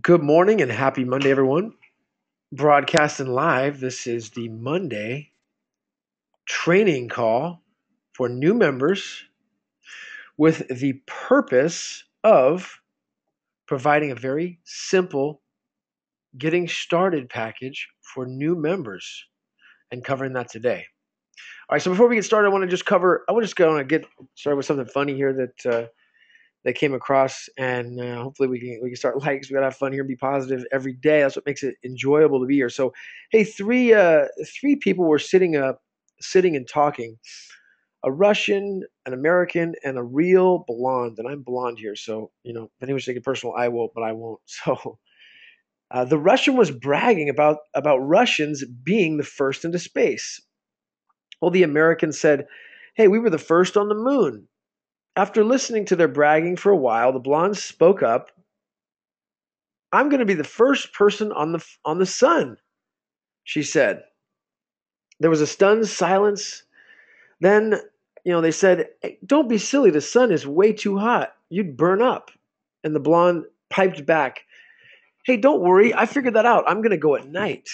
Good morning and happy Monday, everyone. Broadcasting live. This is the Monday training call for new members with the purpose of providing a very simple getting started package for new members and covering that today. All right, so before we get started, I want to just going to get started with something funny here that came across, and hopefully we can start light because we gotta have fun here and be positive every day. That's what makes it enjoyable to be here. So, hey, three people were sitting and talking. A Russian, an American, and a real blonde. And I'm blonde here, so if anyone's taking personal, I will, but I won't. So, the Russian was bragging about Russians being the first into space. Well, the American said, "Hey, we were the first on the moon." After listening to their bragging for a while, the blonde spoke up. "I'm going to be the first person on the sun," she said. There was a stunned silence. Then, they said, "Hey, don't be silly. The sun is way too hot. You'd burn up." And the blonde piped back, "Hey, don't worry. I figured that out. I'm going to go at night."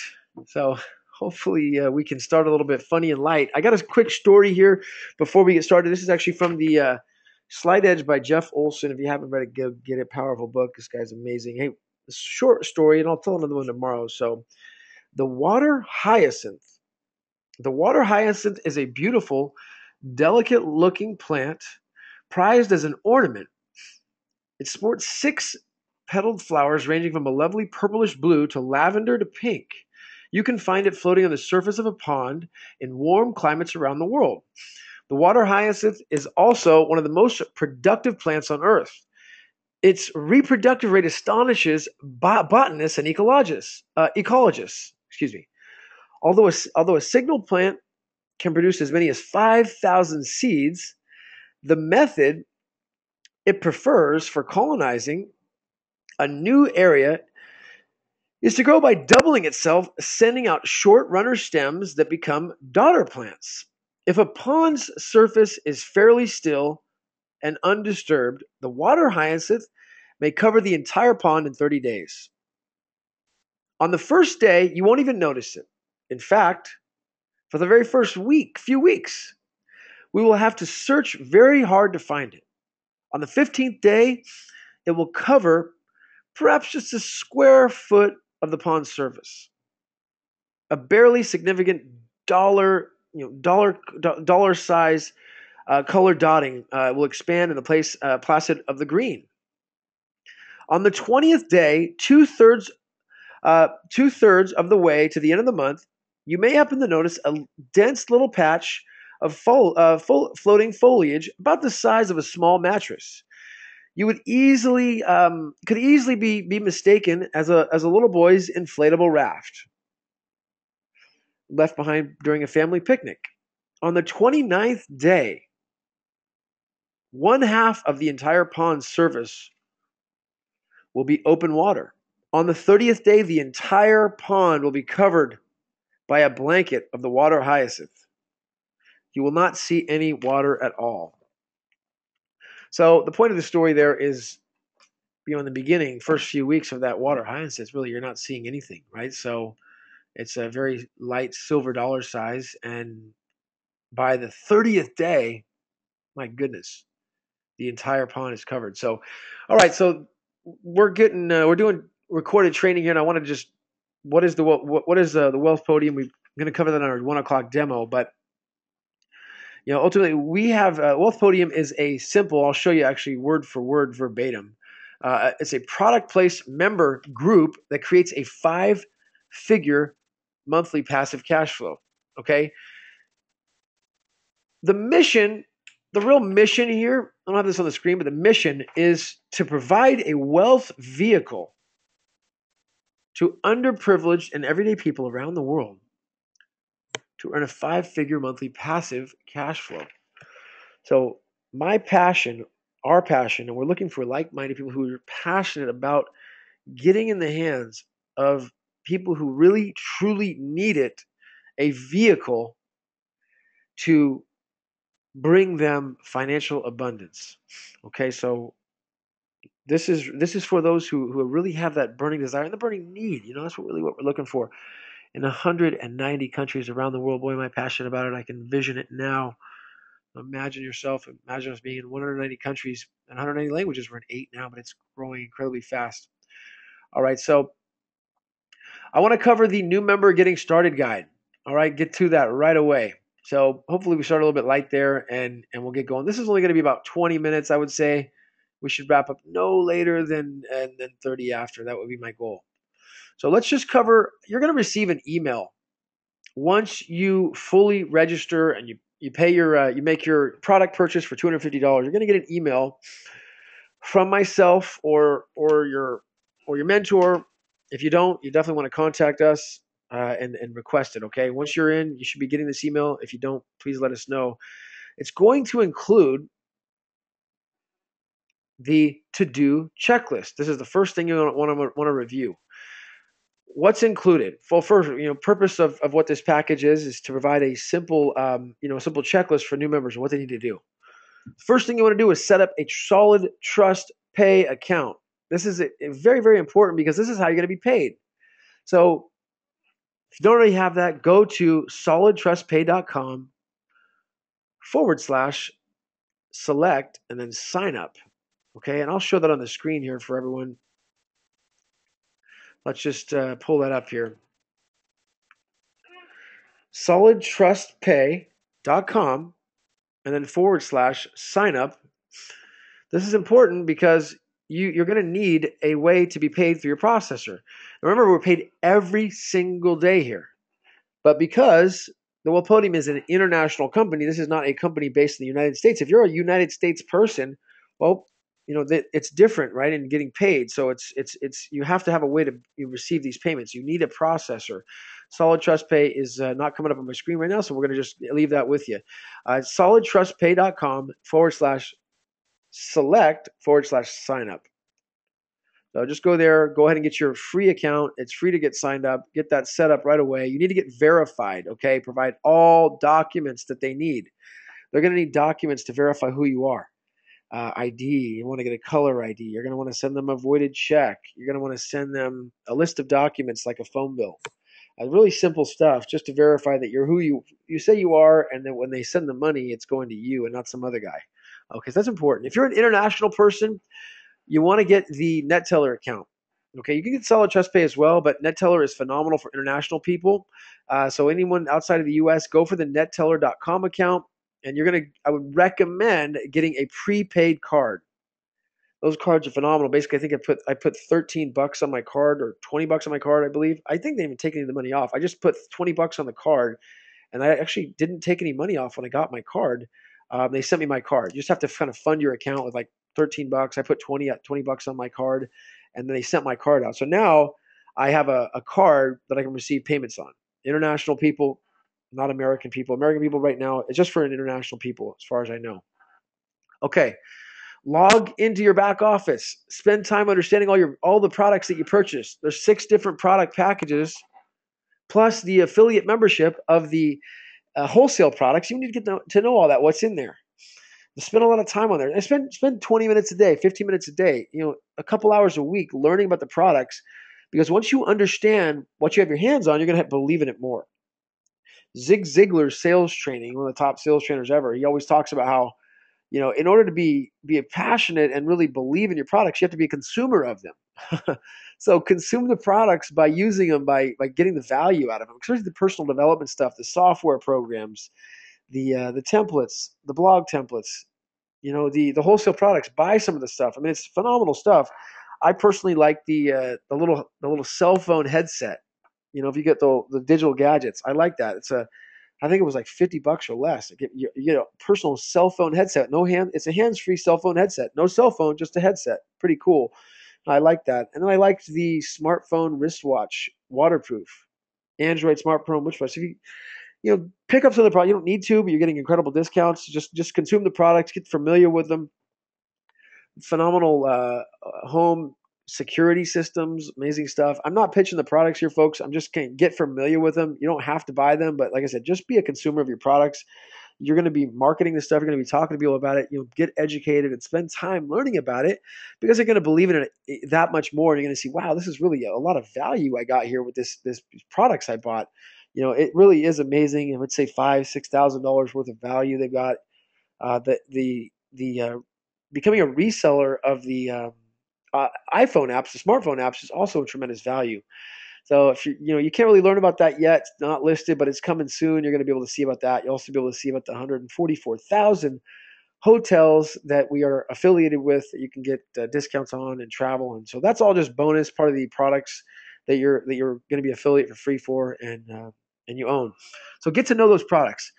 So hopefully we can start a little bit funny and light. I got a quick story here before we get started. This is actually from the Slight Edge by Jeff Olson. If you haven't read it, go get it. Powerful book. This guy's amazing. Hey, short story, and I'll tell another one tomorrow. So, the water hyacinth. The water hyacinth is a beautiful, delicate looking plant prized as an ornament. It sports six petaled flowers ranging from a lovely purplish blue to lavender to pink. You can find it floating on the surface of a pond in warm climates around the world. The water hyacinth is also one of the most productive plants on Earth. Its reproductive rate astonishes botanists and ecologists. Excuse me. Although a signal plant can produce as many as 5,000 seeds, the method it prefers for colonizing a new area is to grow by doubling itself, sending out short runner stems that become daughter plants. If a pond's surface is fairly still and undisturbed, the water hyacinth may cover the entire pond in 30 days. On the first day, you won't even notice it. In fact, for the very first few weeks, we will have to search very hard to find it. On the 15th day, it will cover perhaps just a square foot of the pond's surface. A barely significant dollar size color dotting will expand in the place placid of the green. On the 20th day, two thirds of the way to the end of the month, you may happen to notice a dense little patch of floating foliage about the size of a small mattress. You could easily be mistaken as a little boy's inflatable raft left behind during a family picnic. On the 29th day, one half of the entire pond's surface will be open water. On the 30th day, the entire pond will be covered by a blanket of the water hyacinth. You will not see any water at all. So the point of the story there is, in the beginning, first few weeks of that water hyacinth, really you're not seeing anything, right? So it's a very light silver dollar size, and by the 30th day, my goodness, the entire pond is covered. So, all right, so we're doing recorded training here, and I want to just what is the wealth podium? We're going to cover that on our 1 o'clock demo, but ultimately we have wealth podium is a simple. I'll show you actually word for word verbatim. It's a product place member group that creates a 5-figure monthly passive cash flow. Okay, the mission, the real mission here, I don't have this on the screen, but the mission is to provide a wealth vehicle to underprivileged and everyday people around the world to earn a 5-figure monthly passive cash flow. So my passion, our passion, and we're looking for like-minded people who are passionate about getting in the hands of people who really, truly need it, a vehicle to bring them financial abundance. Okay, so This is for those who really have that burning desire and the burning need. That's what we're looking for. In 190 countries around the world. Boy, am I passionate about it. I can vision it now. Imagine us being in 190 countries and 190 languages. We're in 8 now, but it's growing incredibly fast. All right, so I want to cover the new member getting started guide. All right, get to that right away. So hopefully we start a little bit light there and we'll get going. This is only going to be about 20 minutes, I would say. We should wrap up no later than 30 after. That would be my goal. So let's just cover. You're going to receive an email once you fully register and you pay you make your product purchase for $250. You're going to get an email from myself or your mentor. If you don't, you definitely want to contact us and request it. Okay. Once you're in, you should be getting this email. If you don't, please let us know. It's going to include the to-do checklist. This is the first thing you want to review. What's included? Well, first, purpose of what this package is to provide a simple, simple checklist for new members and what they need to do. First thing you want to do is set up a solid trust pay account. This is very, very important because this is how you're going to be paid. So if you don't already have that, go to solidtrustpay.com/select and then sign up. Okay, and I'll show that on the screen here for everyone. Let's just pull that up here. solidtrustpay.com and then /sign up. This is important because you're going to need a way to be paid through your processor. Now remember, we're paid every single day here. But because the Podium is an international company, this is not a company based in the United States. If you're a United States person, well, it's different, right? In getting paid. So it's you have to have a way to receive these payments. You need a processor. Solid Trust Pay is not coming up on my screen right now, so we're going to just leave that with you. solidtrustpay.com/select/sign up. So just go there, go ahead and get your free account. It's free to get signed up. Get that set up right away. You need to get verified, okay? Provide all documents that they need. They're going to need documents to verify who you are. ID, you want to get a color ID. You're going to want to send them a voided check. You're going to want to send them a list of documents like a phone bill. Really simple stuff just to verify that you're who you say you are, and then when they send the money, it's going to you and not some other guy. Okay, so that's important. If you're an international person, you want to get the NetTeller account. Okay, you can get Solid Trust Pay as well, but NetTeller is phenomenal for international people. So anyone outside of the U.S., go for the netteller.com account, and I would recommend getting a prepaid card. Those cards are phenomenal. Basically, I think I put $13 on my card or $20 on my card, I believe. I think they even take any of the money off. I just put $20 on the card, and I actually didn't take any money off when I got my card. They sent me my card. You just have to kind of fund your account with like $13. I put $20 on my card, and then they sent my card out. So now I have a card that I can receive payments on. International people, not American people. American people right now, it's just for international people as far as I know. Okay. Log into your back office. Spend time understanding all the products that you purchased. There's 6 different product packages, plus the affiliate membership of the wholesale products. You need to get to know all that, what's in there. Spend a lot of time on there. Spend 20 minutes a day, 15 minutes a day, a couple hours a week learning about the products, because once you understand what you have your hands on, you're going to believe in it more. Zig Ziglar's sales training, one of the top sales trainers ever, he always talks about how, in order to be passionate and really believe in your products, you have to be a consumer of them. So consume the products by using them, by getting the value out of them, especially the personal development stuff, the software programs, the templates, the blog templates, the wholesale products. Buy some of the stuff. I mean, it's phenomenal stuff. I personally like the little cell phone headset. If you get the digital gadgets, I like that. I think it was like $50 or less. You get a personal cell phone headset. It's a hands-free cell phone headset. No cell phone, just a headset. Pretty cool. I like that. And then I liked the smartphone wristwatch, waterproof. Android smartphone wristwatch. If you pick up some of the product, you don't need to, but you're getting incredible discounts. Just consume the products, get familiar with them. Phenomenal home security systems, amazing stuff. I'm not pitching the products here, folks. I'm just going to get familiar with them. You don't have to buy them, but like I said, just be a consumer of your products. You're going to be marketing this stuff. You're going to be talking to people about it. Get educated and spend time learning about it, because you're going to believe in it that much more. And you're going to see, wow, this is really a lot of value I got here with this products I bought. It really is amazing. I would say $5,000-$6,000 worth of value they've got. The becoming a reseller of the iPhone apps, the smartphone apps, is also a tremendous value. So if you can't really learn about that yet, it's not listed, but it's coming soon. You're going to be able to see about that. You'll also be able to see about the 144,000 hotels that we are affiliated with that you can get discounts on and travel. And so that's all just bonus part of the products that you're going to be affiliate for free for and you own. So get to know those products.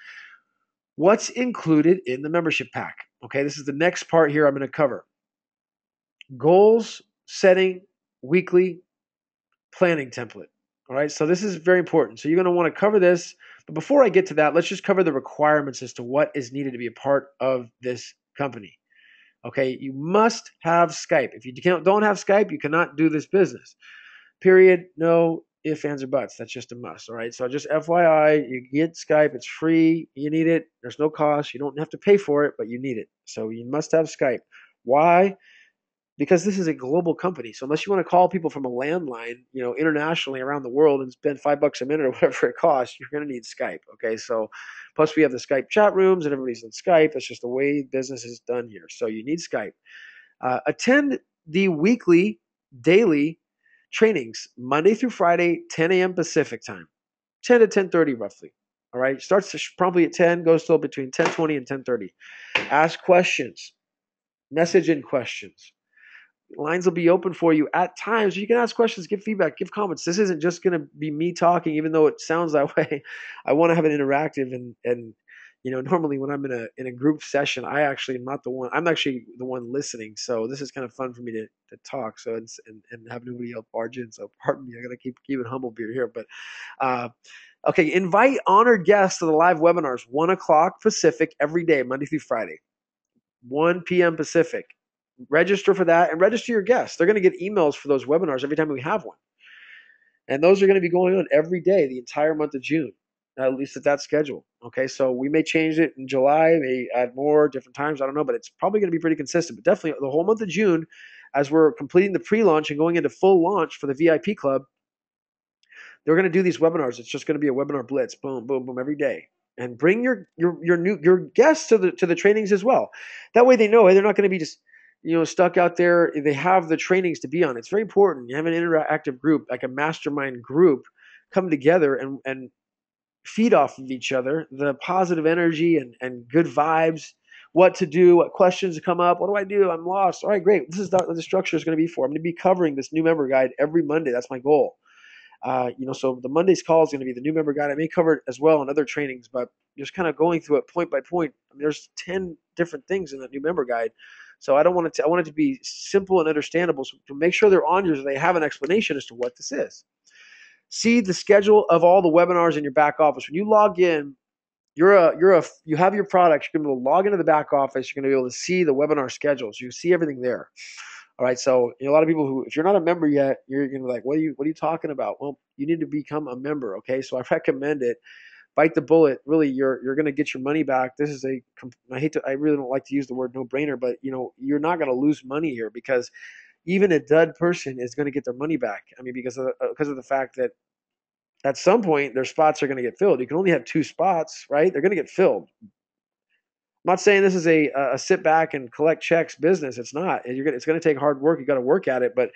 What's included in the membership pack? Okay, this is the next part here I'm going to cover. Goals setting weekly planning template. All right, so this is very important. So you're going to want to cover this. But before I get to that, let's just cover the requirements as to what is needed to be a part of this company. Okay, you must have Skype. If you don't have Skype, you cannot do this business. Period. No ifs, ands, or buts. That's just a must. All right, so just FYI, you get Skype. It's free. You need it. There's no cost. You don't have to pay for it, but you need it. So you must have Skype. Why? Because this is a global company. So unless you want to call people from a landline, internationally around the world and spend $5 a minute or whatever it costs, you're going to need Skype. Okay. So plus we have the Skype chat rooms and everybody's on Skype. That's just the way business is done here. So you need Skype. Attend the weekly, daily trainings, Monday through Friday, 10 a.m. Pacific time, 10 to 10:30 roughly. All right. Starts promptly at 10, goes till between 10:20 and 10:30. Ask questions, message in questions. Lines will be open for you at times. You can ask questions, give feedback, give comments. This isn't just going to be me talking, even though it sounds that way. I want to have it interactive, and normally when I'm in a group session, I actually am not the one. I'm actually the one listening. So this is kind of fun for me to talk. So and have nobody else barge in. So pardon me. I got to keep it humble here, but. Okay, invite honored guests to the live webinars, 1 o'clock Pacific every day, Monday through Friday, 1 p.m. Pacific. Register for that and register your guests. They're going to get emails for those webinars every time we have one. And those are going to be going on every day, the entire month of June, at least at that schedule. Okay, so we may change it in July, may add more different times. I don't know, but it's probably going to be pretty consistent. But definitely the whole month of June, as we're completing the pre-launch and going into full launch for the VIP Club, they're going to do these webinars. It's just going to be a webinar blitz, boom, boom, boom, every day. And bring your guests to the trainings as well. That way they know, hey, they're not going to be just stuck out there. They have the trainings to be on. It's very important. You have an interactive group, like a mastermind group, come together and feed off of each other, the positive energy and good vibes, what to do, what questions come up. What do I do? I'm lost. All right, great. This is what the structure is going to be for. I'm going to be covering this new member guide every Monday. That's my goal. So the Monday's call is going to be the new member guide. I may cover it as well in other trainings, but just kind of going through it point by point. I mean, there's 10 different things in that new member guide. So I want it to be simple and understandable. So to make sure they're on yours, they have an explanation as to what this is. See the schedule of all the webinars in your back office. When you log in, you have your products. You're going to be able to log into the back office. You're going to be able to see the webinar schedules. You see everything there. All right, so a lot of people who, if you're not a member yet, you're gonna be like, what are you talking about? Well, you need to become a member. Okay, so I recommend it. Bite the bullet. Really, you're gonna get your money back. This is I really don't like to use the word no brainer, but you're not gonna lose money here, because even a dud person is gonna get their money back. I mean, because of the fact that at some point their spots are gonna get filled. You can only have 2 spots, right? They're gonna get filled. I'm not saying this is a sit back and collect checks business. It's not. It's going to take hard work. You got to work at it, but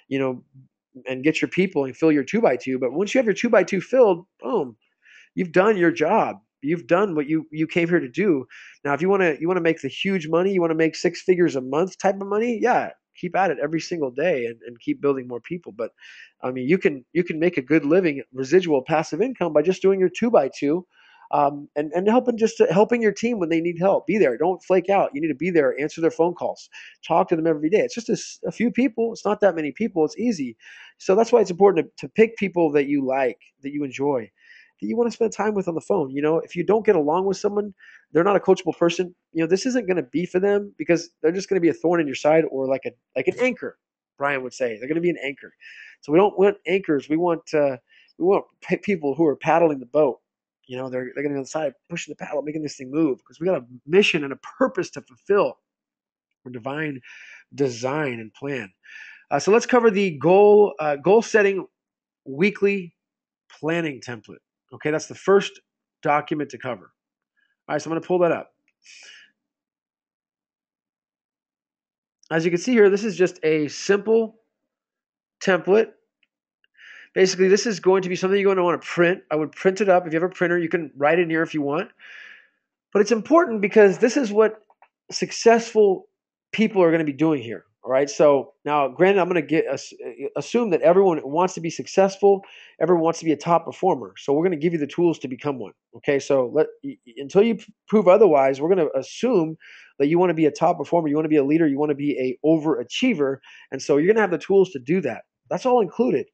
and get your people and fill your 2x2. But once you have your 2x2 filled, boom, you've done your job. You've done what you came here to do. Now, if you want to make the huge money, you want to make 6 figures a month type of money, yeah, keep at it every single day and keep building more people. But I mean, you can make a good living, residual passive income by just doing your 2x2. And helping your team when they need help. Be there. Don't flake out. You need to be there. Answer their phone calls. Talk to them every day. It's just a few people. It's not that many people. It's easy. So that's why it's important to pick people that you like, that you enjoy, that you want to spend time with on the phone. If you don't get along with someone, they're not a coachable person. This isn't going to be for them, because they're just going to be a thorn in your side, or like an anchor. Brian would say they're going to be an anchor. So we don't want anchors. We want people who are paddling the boat. they're going to be on the side pushing the paddle, making this thing move because we got a mission and a purpose to fulfill. Our divine design and plan. So let's cover the goal setting weekly planning template. Okay, that's the first document to cover. All right, so I'm going to pull that up. As you can see here, this is just a simple template. Basically, this is going to be something you're going to want to print. I would print it up. If you have a printer, you can write in here if you want. But it's important because this is what successful people are going to be doing here. All right. So now, granted, I'm going to assume that everyone wants to be successful. Everyone wants to be a top performer. So we're going to give you the tools to become one. Okay. So until you prove otherwise, we're going to assume that you want to be a top performer. You want to be a leader. You want to be a overachiever. And so you're going to have the tools to do that. That's all included.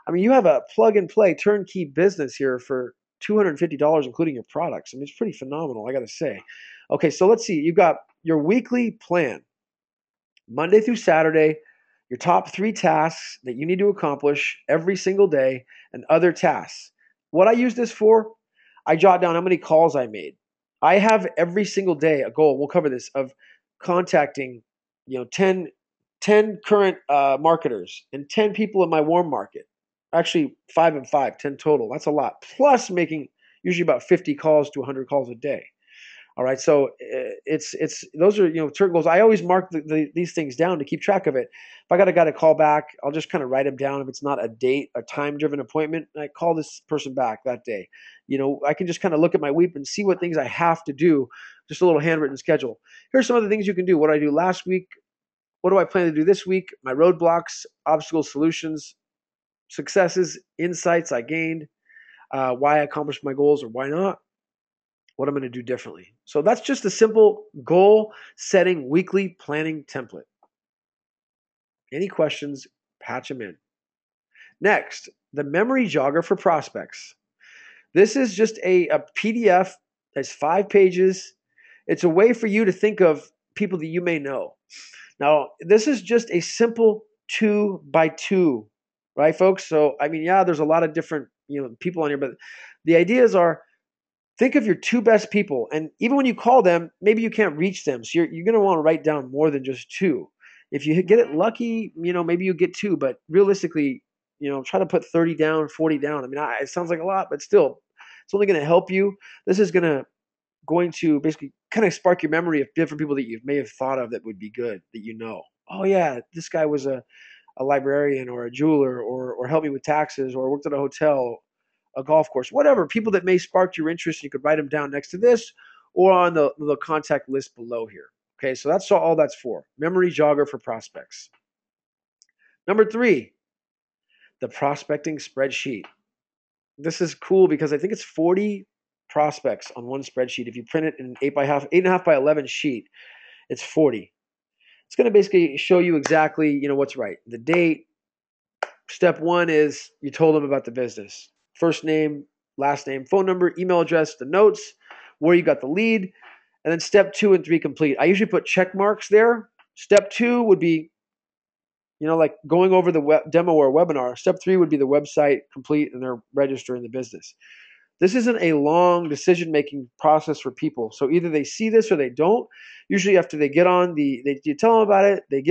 I mean, you have a plug and play turnkey business here for $250, including your products. I mean, it's pretty phenomenal, I got to say. Okay, so let's see. You've got your weekly plan, Monday through Saturday, your top 3 tasks that you need to accomplish every single day, and other tasks. What I use this for, I jot down how many calls I made. I have every single day a goal, we'll cover this, of contacting 10 current marketers and 10 people in my warm market. Actually, 5 and 5, 10 total. That's a lot. Plus making usually about 50 calls to 100 calls a day. All right, so it's those are certain goals. I always mark these things down to keep track of it. If I got a guy to call back, I'll just kind of write them down. If it's not a time-driven appointment, I call this person back that day. I can just kind of look at my week and see what things I have to do. Just a little handwritten schedule. Here's some of the things you can do. What did I do last week? What do I plan to do this week? My roadblocks, obstacles, solutions, successes, insights I gained, why I accomplished my goals or why not, what I'm going to do differently. So that's just a simple goal setting weekly planning template. Any questions, patch them in. Next, the memory jogger for prospects. This is just a PDF that's 5 pages. It's a way for you to think of people that you may know. Now, this is just a simple 2x2, right, folks? So, I mean, yeah, there's a lot of different, people on here, but the ideas are, think of your 2 best people. And even when you call them, maybe you can't reach them. So you're going to want to write down more than just 2. If you get it lucky, maybe you get 2, but realistically, try to put 30 down, 40 down. I mean, it sounds like a lot, but still, it's only going to help you. This is going to basically kind of spark your memory of different people that you may have thought of that would be good, that. Oh yeah, this guy was a librarian or a jeweler or helped me with taxes or worked at a hotel, a golf course, whatever. People that may spark your interest, you could write them down next to this or on the contact list below here. Okay, so that's all that's for. Memory jogger for prospects. Number 3, the prospecting spreadsheet. This is cool because I think it's 40 prospects on one spreadsheet. If you print it in an 8.5 by 11 sheet, it's 40. It's going to basically show you exactly, what's right. The date. Step 1 is you told them about the business. First name, last name, phone number, email address, the notes, where you got the lead, and then step 2 and 3 complete. I usually put check marks there. Step 2 would be, like going over the demo or webinar. Step 3 would be the website complete and they're registering the business. This isn't a long decision-making process for people. So either they see this or they don't. Usually after they get on you tell them about it, they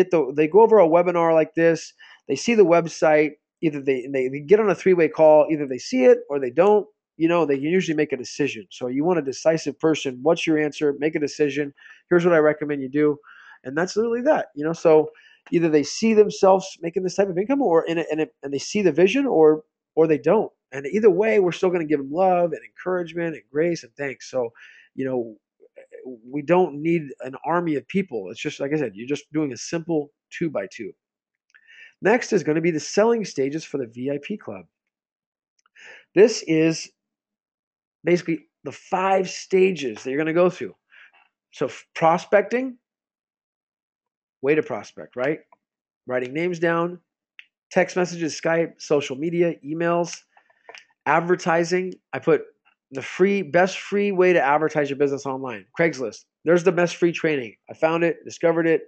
go over a webinar like this, they see the website, either they get on a 3-way call, either they see it or they don't, they usually make a decision. So you want a decisive person. What's your answer? Make a decision. Here's what I recommend you do. And that's literally that, so either they see themselves making this type of income and they see the vision or they don't. And either way, we're still going to give them love and encouragement and grace and thanks. So, we don't need an army of people. It's just, like I said, you're just doing a simple 2x2. Next is going to be the selling stages for the VIP club. This is basically the 5 stages that you're going to go through. So prospecting, way to prospect, right? Writing names down, text messages, Skype, social media, emails, advertising. I put the best free way to advertise your business online. Craigslist. There's the best free training. I found it, discovered it.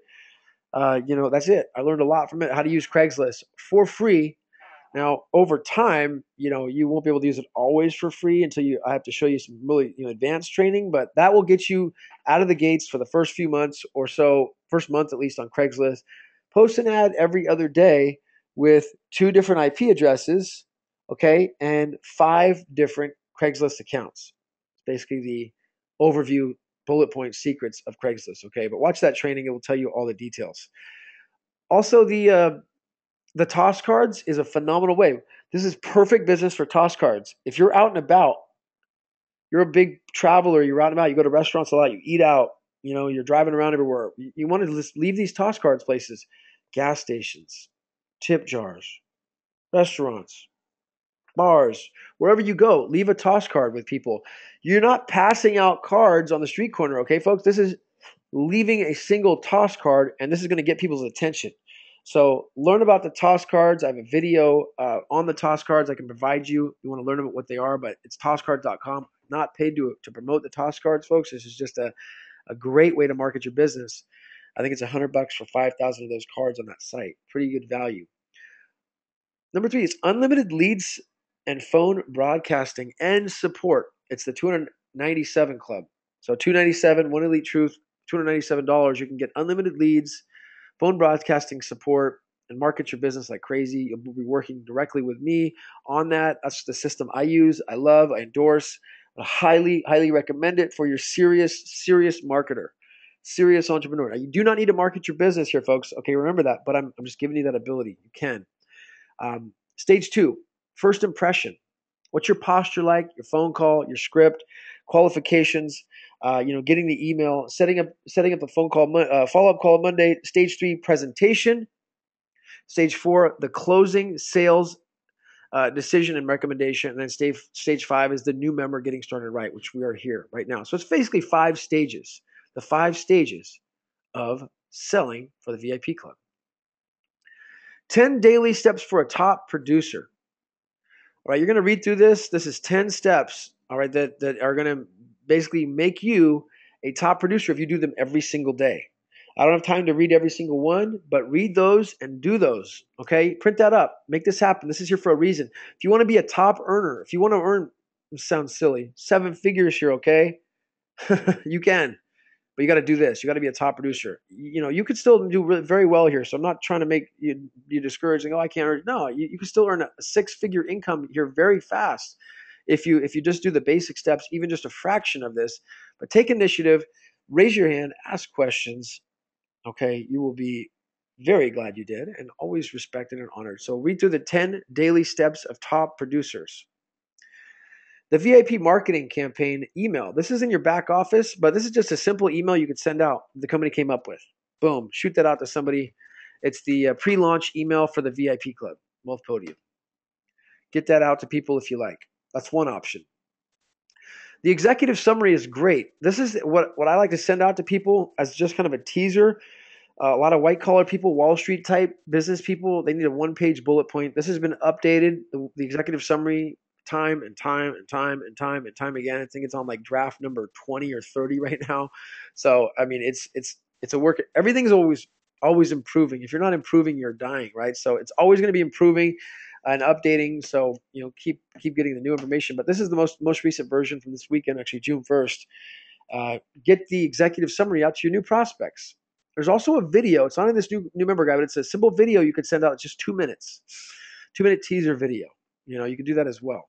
That's it. I learned a lot from it. How to use Craigslist for free. Now, over time, you won't be able to use it always for free until I have to show you some really, advanced training, but that will get you out of the gates for the first few months or so, first month at least on Craigslist. Post an ad every other day with 2 different IP addresses, okay, and 5 different Craigslist accounts. It's basically the overview bullet point secrets of Craigslist, okay? But watch that training, it will tell you all the details. Also, the toss cards is a phenomenal way. This is perfect business for toss cards. If you're out and about, you're a big traveler, you're out and about, you go to restaurants a lot, you eat out, you're driving around everywhere. You want to just leave these toss cards places, gas stations, tip jars, restaurants, bars, wherever you go, leave a toss card with people. You're not passing out cards on the street corner, okay, folks? This is leaving a single toss card, and this is going to get people's attention. So learn about the toss cards. I have a video on the toss cards I can provide you. You want to learn about what they are, but it's tosscards.com. Not paid to promote the toss cards, folks. This is just a great way to market your business. I think it's $100 for 5,000 of those cards on that site. Pretty good value. Number 3 is unlimited leads and phone broadcasting and support. It's the 297 club. So 297, one elite truth, $297. You can get unlimited leads, phone broadcasting support, and market your business like crazy. You'll be working directly with me on that. That's the system I use, I love, I endorse. I highly, highly recommend it for your serious marketer, serious entrepreneur. Now, you do not need to market your business here, folks. Okay, remember that. But I'm just giving you that ability. You can. Stage 2, first impression. What's your posture like? Your phone call, your script, qualifications. Getting the email, setting up the phone call, follow-up call Monday. Stage 3, presentation. Stage 4, the closing, sales, decision and recommendation. And then stage 5 is the new member getting started right, which we are here right now. So it's basically 5 stages, the 5 stages of selling for the VIP Club. 10 daily steps for a top producer. All right, you're going to read through this. This is 10 steps, all right, that are going to basically make you a top producer if you do them every single day. I don't have time to read every single one, but read those and do those, okay? Print that up. Make this happen. This is here for a reason. If you want to be a top earner, if you want to earn, this sounds silly, 7 figures here, okay? You can. But you got to do this. You got to be a top producer. You could still do very well here. So I'm not trying to make you discouraging. Oh, I can't earn. No, you can still earn a 6-figure income here very fast if you just do the basic steps, even just a fraction of this. But take initiative, raise your hand, ask questions. Okay, you will be very glad you did, and always respected and honored. So read through the 10 daily steps of top producers. The VIP marketing campaign email. This is in your back office, but this is just a simple email you could send out. The company came up with. Boom. Shoot that out to somebody. It's the pre-launch email for the VIP Club, Wealth Podium. Get that out to people if you like. That's one option. The executive summary is great. This is what I like to send out to people as just kind of a teaser. A lot of white-collar people, Wall Street type business people, they need a 1-page bullet point. This has been updated, the executive summary, time and time again. I think it's on like draft number 20 or 30 right now. So I mean, it's a work. Everything's always improving. If you're not improving, you're dying, right? So it's always going to be improving and updating. So keep getting the new information. But this is the most recent version from this weekend, actually June 1st. Get the executive summary out to your new prospects. There's also a video. It's not in this new member guide, but it's a simple video you could send out. It's just 2 minutes, 2-minute teaser video. You can do that as well.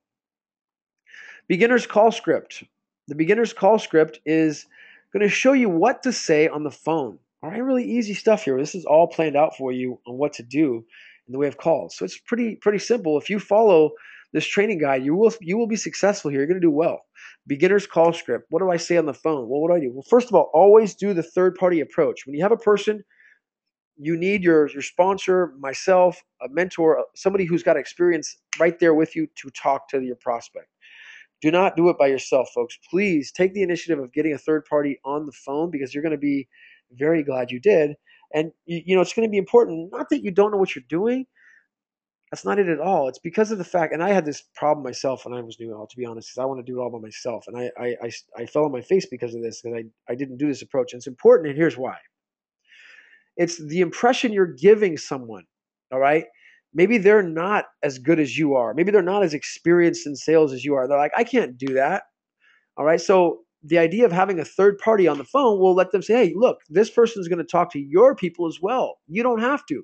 Beginner's call script. The beginner's call script is going to show you what to say on the phone. All right, really easy stuff here. This is all planned out for you on what to do in the way of calls. So it's pretty simple. If you follow this training guide, you will be successful here. You're going to do well. Beginner's call script. What do I say on the phone? Well, what do I do? Well, first of all, always do the third-party approach. When you have a person, you need your sponsor, myself, a mentor, somebody who's got experience right there with you to talk to your prospect. Do not do it by yourself, folks. Please take the initiative of getting a third party on the phone because you're going to be very glad you did. And, it's going to be important. Not that you don't know what you're doing. That's not it at all. It's because of the fact, and I had this problem myself when I was new, to be honest, because I want to do it all by myself. And I fell on my face because of this, because I didn't do this approach. And it's important, and here's why. It's the impression you're giving someone, all right? Maybe they're not as good as you are. Maybe they're not as experienced in sales as you are. They're like, I can't do that. All right. So the idea of having a third party on the phone will let them say, hey, look, this person is going to talk to your people as well. You don't have to.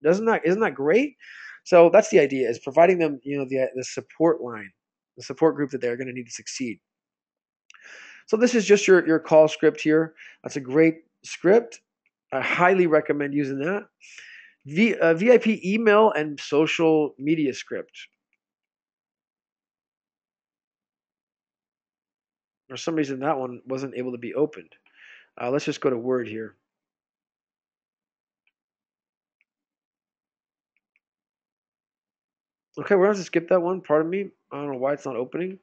Isn't that great? So that's the idea, is providing them, the support line, the support group that they're going to need to succeed. So this is just your call script here. That's a great script. I highly recommend using that. VIP email and social media script. For some reason, that one wasn't able to be opened. Let's just go to Word here. Okay, we're going to skip that one. Pardon me. I don't know why it's not opening.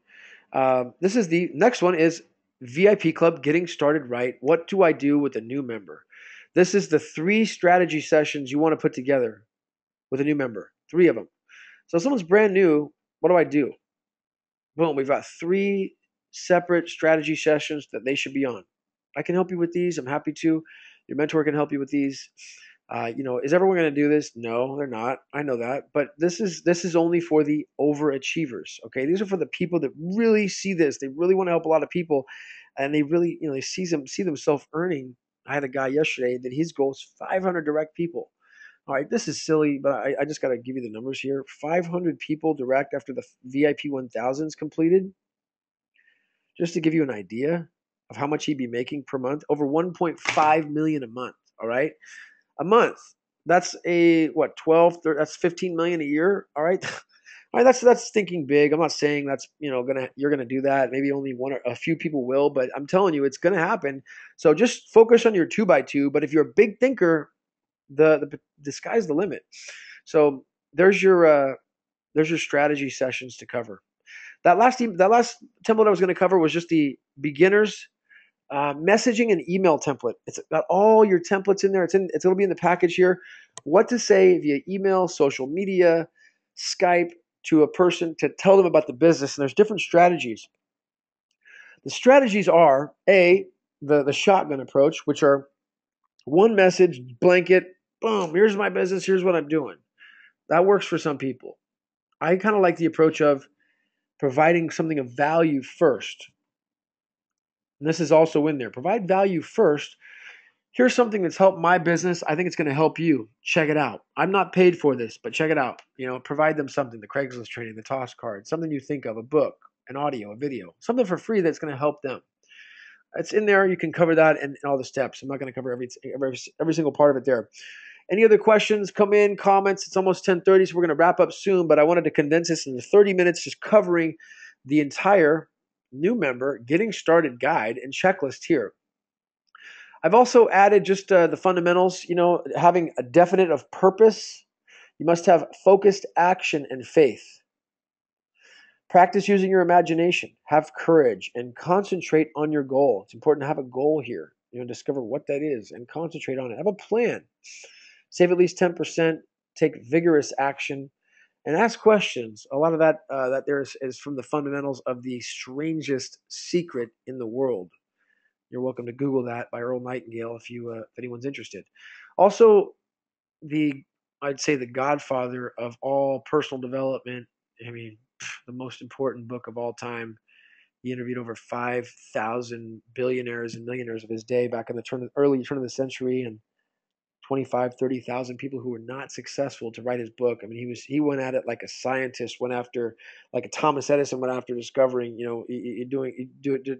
This is the next one is VIP Club Getting Started Right. What do I do with a new member? This is the 3 strategy sessions you want to put together with a new member. 3 of them. So if someone's brand new, what do I do? Boom, we've got 3 separate strategy sessions that they should be on. I can help you with these. I'm happy to. Your mentor can help you with these. Is everyone going to do this? No, they're not. I know that, but this is only for the overachievers. Okay, these are for the people that really see this. They really want to help a lot of people, and they really, they see themselves earning. I had a guy yesterday that his goal is 500 direct people. All right, this is silly, but I just got to give you the numbers here. 500 people direct after the VIP 1000 is completed. Just to give you an idea of how much he'd be making per month, over 1.5 million a month. All right, a month. That's a what 12, 30, that's 15 million a year. All right. All right, that's thinking big. I'm not saying that's you're gonna do that. Maybe only one or a few people will, but I'm telling you it's gonna happen. So just focus on your 2x2. But if you're a big thinker, the sky's the limit. So there's your strategy sessions to cover. That last template I was going to cover was just the beginners messaging and email template. It's got all your templates in there. It's going to be in the package here. What to say via email, social media, Skype to a person to tell them about the business. And there's different strategies. The strategies are the shotgun approach, which are one message, blanket, boom, here's my business, here's what I'm doing. That works for some people. I kind of like the approach of providing something of value first. And this is also in there. Provide value first. Here's something that's helped my business. I think it's going to help you. Check it out. I'm not paid for this, but check it out. Provide them something, the Craigslist training, the toss card, something you think of, a book, an audio, a video, something for free that's going to help them. It's in there. You can cover that and all the steps. I'm not going to cover every single part of it there. Any other questions? Come in, comments. It's almost 10:30, so we're going to wrap up soon, but I wanted to condense this into 30 minutes, just covering the entire new member getting started guide and checklist here. I've also added just the fundamentals, having a definite of purpose. You must have focused action and faith. Practice using your imagination. Have courage and concentrate on your goal. It's important to have a goal here. Discover what that is and concentrate on it. Have a plan. Save at least 10%. Take vigorous action and ask questions. A lot of that there is from the fundamentals of the strangest secret in the world. You're welcome to Google that by Earl Nightingale if anyone's interested. Also, I'd say the godfather of all personal development. I mean, the most important book of all time. He interviewed over 5,000 billionaires and millionaires of his day back in the early turn of the century, and 25, 30,000 people who were not successful to write his book. I mean, he went at it like a scientist went after, like a Thomas Edison went after discovering,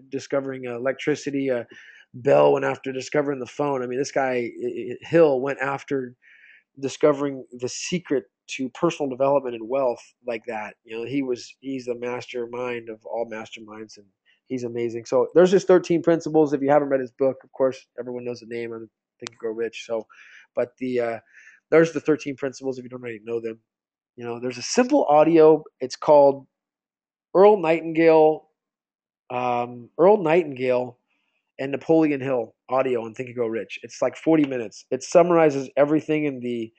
discovering electricity. Bell went after discovering the phone. I mean, this guy Hill went after discovering the secret to personal development and wealth like that. He's the mastermind of all masterminds, and he's amazing. So there's his 13 principles. If you haven't read his book, of course, everyone knows the name on Think and Grow Rich. So, but there's the 13 principles if you don't already know them. There's a simple audio. It's called Earl Nightingale, Earl Nightingale and Napoleon Hill audio on Think and Grow Rich. It's like 40 minutes. It summarizes everything in the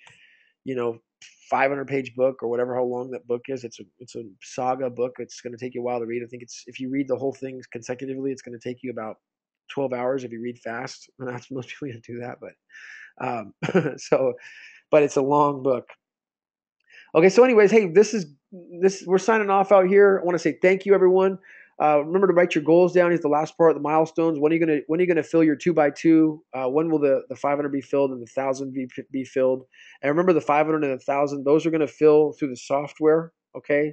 500-page book or whatever how long that book is. It's a saga book. It's going to take you a while to read. I think if you read the whole thing consecutively, it's going to take you about 12 hours if you read fast. That's most people going to do that, but but it's a long book. Okay, so anyways, hey, this we're signing off out here. I want to say thank you, everyone. Remember to write your goals down. Here's the last part, the milestones. When are you gonna fill your 2x2? When will the 500 be filled and the 1,000 be filled? And remember, the 500 and the 1,000, those are gonna fill through the software. Okay,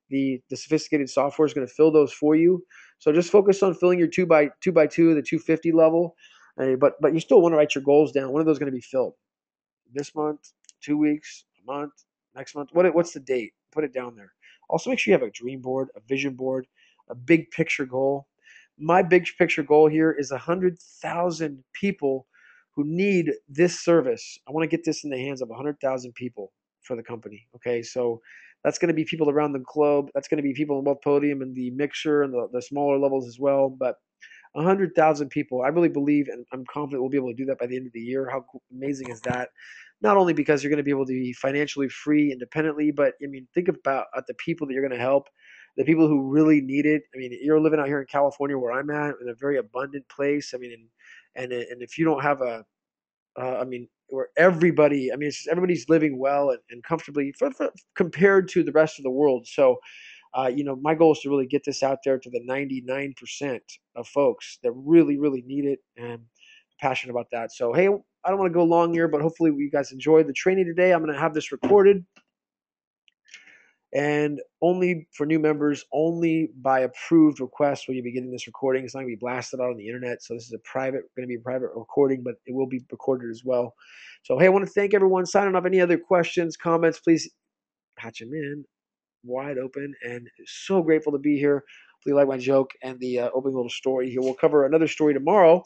the sophisticated software is gonna fill those for you. So just focus on filling your 2x2, the 250 level. But you still want to write your goals down. When are those going to be filled? This month, 2 weeks, a month, next month. What's the date? Put it down there. Also, make sure you have a dream board, a vision board, a big picture goal. My big picture goal here is 100,000 people who need this service. I want to get this in the hands of 100,000 people for the company. Okay, so that's going to be people around the globe. That's going to be people in both Podium and the mixer and the smaller levels as well. But 100,000 people. I really believe, and I'm confident we'll be able to do that by the end of the year. How amazing is that? Not only because you're going to be able to be financially free independently, but I mean, think about the people that you're going to help, the people who really need it. I mean, you're living out here in California, where I'm at, in a very abundant place. I mean, and if you don't have I mean, where everybody, I mean, it's just everybody's living well and comfortably compared to the rest of the world. So my goal is to really get this out there to the 99% of folks that really, really need it and passionate about that. So, hey, I don't want to go long here, but hopefully you guys enjoyed the training today. I'm going to have this recorded and only for new members, only by approved request will you be getting this recording. It's not going to be blasted out on the internet. So this is going to be a private recording, but it will be recorded as well. So, hey, I want to thank everyone. Signing off. Any other questions, comments, please patch them in. Wide open, and so grateful to be here. Hopefully you like my joke and the opening little story here. We'll cover another story tomorrow,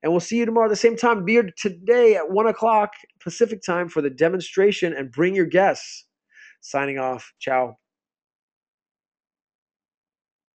and we'll see you tomorrow at the same time. Be here today at 1 o'clock Pacific time for the demonstration, and bring your guests. Signing off. Ciao.